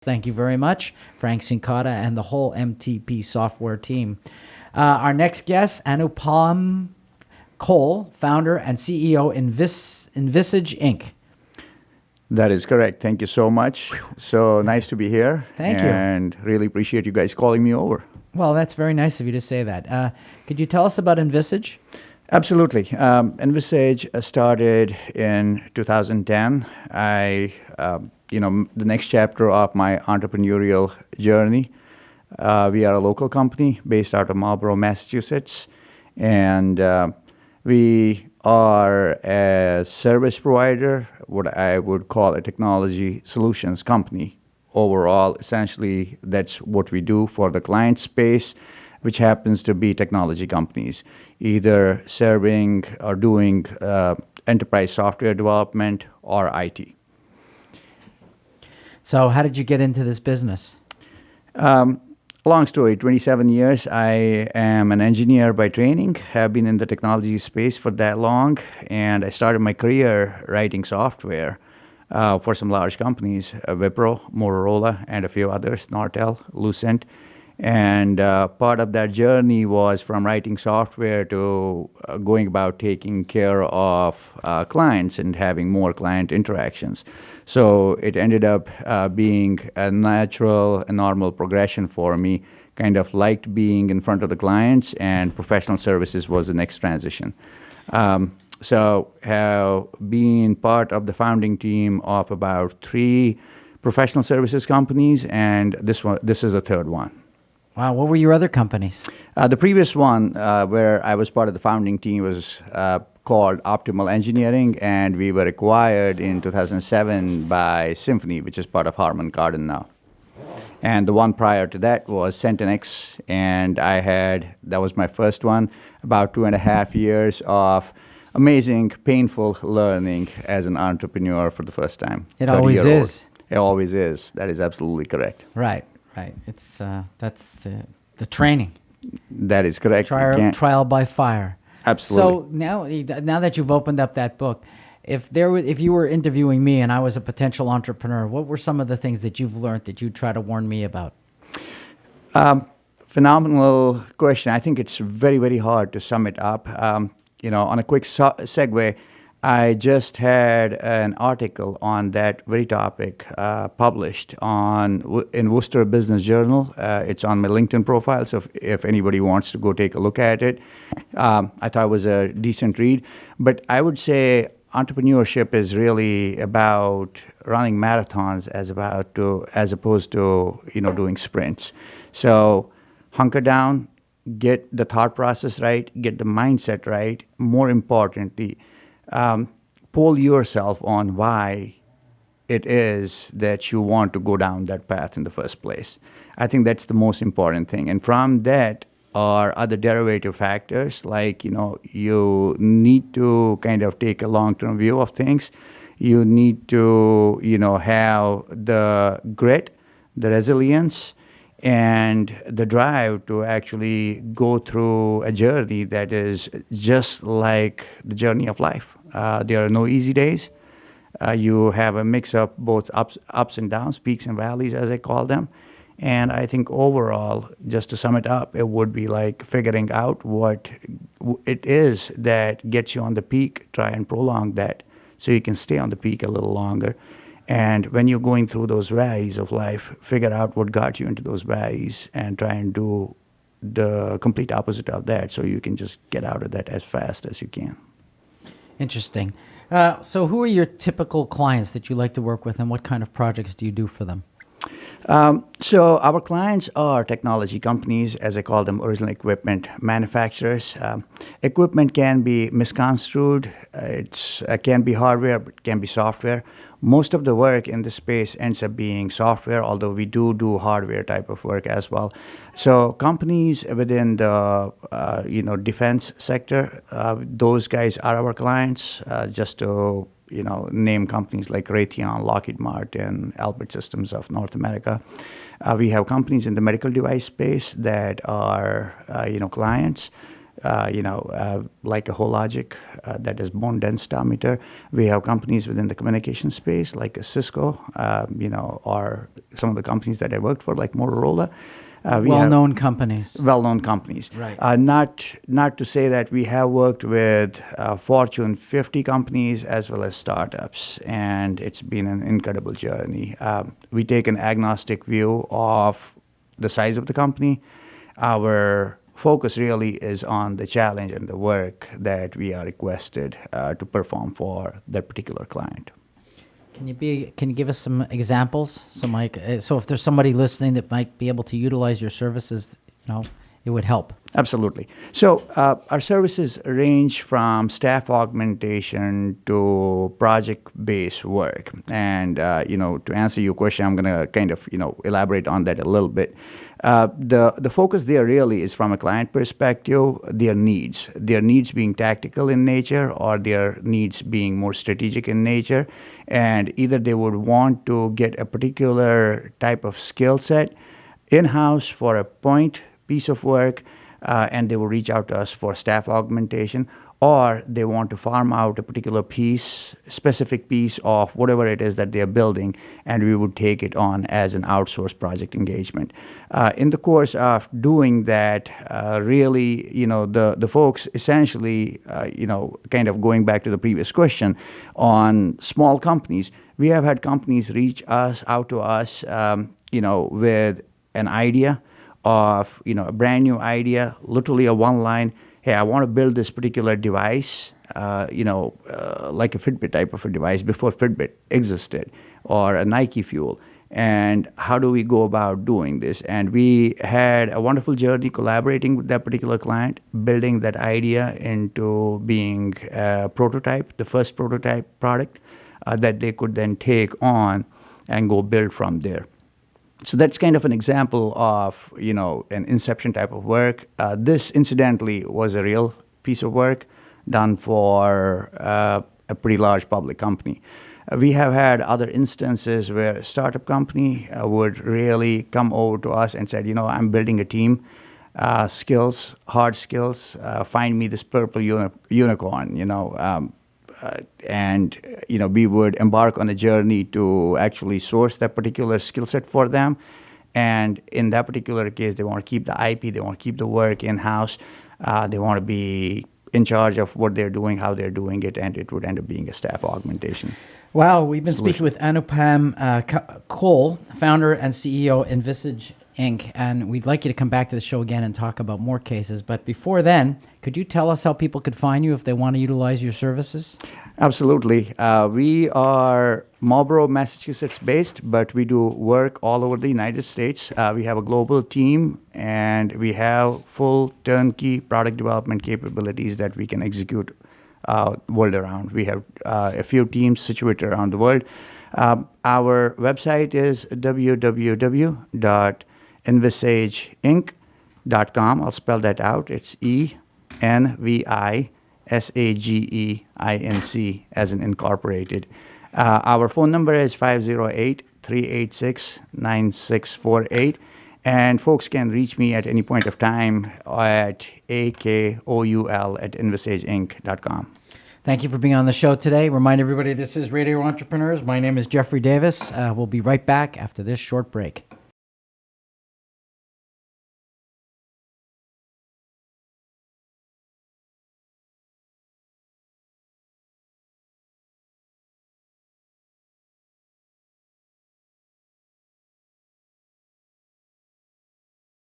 Thank you very much, Frank Sincata and the whole MTP software team. Our next guest, Anupam Koul, founder and CEO, Envisage Inc. That is correct. Thank you so much. So nice to be here. Thank you. And really appreciate you guys calling me over. Well, that's very nice of you to say that. Could you tell us about Envisage? Absolutely. Envisage started in 2010. The next chapter of my entrepreneurial journey. We are a local company based out of Marlborough, Massachusetts, and we are a service provider, what I would call a technology solutions company. Overall, essentially, that's what we do for the client space, which happens to be technology companies, either serving or doing enterprise software development or IT. So how did you get into this business? Long story, 27 years. I am an engineer by training, have been in the technology space for that long, and I started my career writing software for some large companies, Wipro, Motorola, and a few others, Nortel, Lucent. And part of that journey was from writing software to going about taking care of clients and having more client interactions. So it ended up being a natural and normal progression for me. Kind of liked being in front of the clients, and professional services was the next transition. So have been part of the founding team of about 3 professional services companies, and this is the third one. Wow, what were your other companies? The previous one, where I was part of the founding team, was called Optimal Engineering, and we were acquired in 2007 by Symphony, which is part of Harman Kardon now. And the one prior to that was Centenex, and that was my first one, about 2.5 years of amazing, painful learning as an entrepreneur for the first time. It always is. It always is. That is absolutely correct. Right. It's that's the training. That is correct. Trial by fire. Absolutely. So now that you've opened up that book, if you were interviewing me and I was a potential entrepreneur, what were some of the things that you've learned that you'd try to warn me about? Phenomenal question. I think it's very, very hard to sum it up. On a quick segue, I just had an article on that very topic published in Worcester Business Journal. It's on my LinkedIn profile, so if anybody wants to go take a look at it, I thought it was a decent read. But I would say entrepreneurship is really about running marathons as opposed to doing sprints. So hunker down, get the thought process right, get the mindset right. More importantly, pull yourself on why it is that you want to go down that path in the first place. I think that's the most important thing. And from that are other derivative factors, like, you need to kind of take a long-term view of things. You need to, have the grit, the resilience, and the drive to actually go through a journey that is just like the journey of life. There are no easy days. You have a mix of both ups and downs, peaks and valleys, as I call them. And I think overall, just to sum it up, it would be like figuring out what it is that gets you on the peak, try and prolong that so you can stay on the peak a little longer. And when you're going through those valleys of life, figure out what got you into those valleys and try and do the complete opposite of that so you can just get out of that as fast as you can. Interesting. So who are your typical clients that you like to work with, and what kind of projects do you do for them? So our clients are technology companies, as I call them, original equipment manufacturers. Equipment can be misconstrued. It can be hardware, but it can be software. Most of the work in this space ends up being software, although we do hardware type of work as well. So companies within the defense sector, those guys are our clients. Just to name companies like Raytheon, Lockheed Martin, Albert Systems of North America. We have companies in the medical device space that are clients. like a Hologic that is bone densitometer. We have companies within the communication space like a Cisco, or some of the companies that I worked for like Motorola. Well-known companies. Well-known companies. Right. Not to say that we have worked with Fortune 50 companies as well as startups, and it's been an incredible journey. We take an agnostic view of the size of the company. Our focus really is on the challenge and the work that we are requested to perform for that particular client. Can you give us some examples? So if there's somebody listening that might be able to utilize your services, it would help. Absolutely. So our services range from staff augmentation to project-based work. And, to answer your question, I'm going to kind of, elaborate on that a little bit. The focus there really is from a client perspective, their needs being tactical in nature or their needs being more strategic in nature. And either they would want to get a particular type of skill set in-house for a piece of work, and they will reach out to us for staff augmentation, or they want to farm out a particular specific piece of whatever it is that they're building, and we would take it on as an outsourced project engagement. In the course of doing that, really, the folks essentially, kind of going back to the previous question on small companies, we have had companies reach out to us, with an idea of, a brand new idea, literally a one line, hey, I want to build this particular device, like a Fitbit type of a device before Fitbit existed, or a Nike Fuel. And how do we go about doing this? And we had a wonderful journey collaborating with that particular client, building that idea into being a prototype, the first prototype product that they could then take on and go build from there. So that's kind of an example of, an inception type of work. This, incidentally, was a real piece of work done for a pretty large public company. We have had other instances where a startup company would really come over to us and said, I'm building a team, skills, hard skills, find me this purple unicorn, and we would embark on a journey to actually source that particular skill set for them. And in that particular case, they want to keep the IP, they want to keep the work in-house, they want to be in charge of what they're doing, how they're doing it, and it would end up being a staff augmentation. Wow, we've been speaking with Anupam Koul, founder and CEO Envisage Inc., and we'd like you to come back to the show again and talk about more cases. But before then, could you tell us how people could find you if they want to utilize your services? Absolutely. We are Marlborough, Massachusetts based, but we do work all over the United States. We have a global team, and we have full turnkey product development capabilities that we can execute world around. We have a few teams situated around the world. Our website is www.envisageinc.com. I'll spell that out. It's ENVISAGEINC as in incorporated. Our phone number is 508-386-9648. And folks can reach me at any point of time at akoul@envisageinc.com. Thank you for being on the show today. Remind everybody this is Radio Entrepreneurs. My name is Jeffrey Davis. We'll be right back after this short break.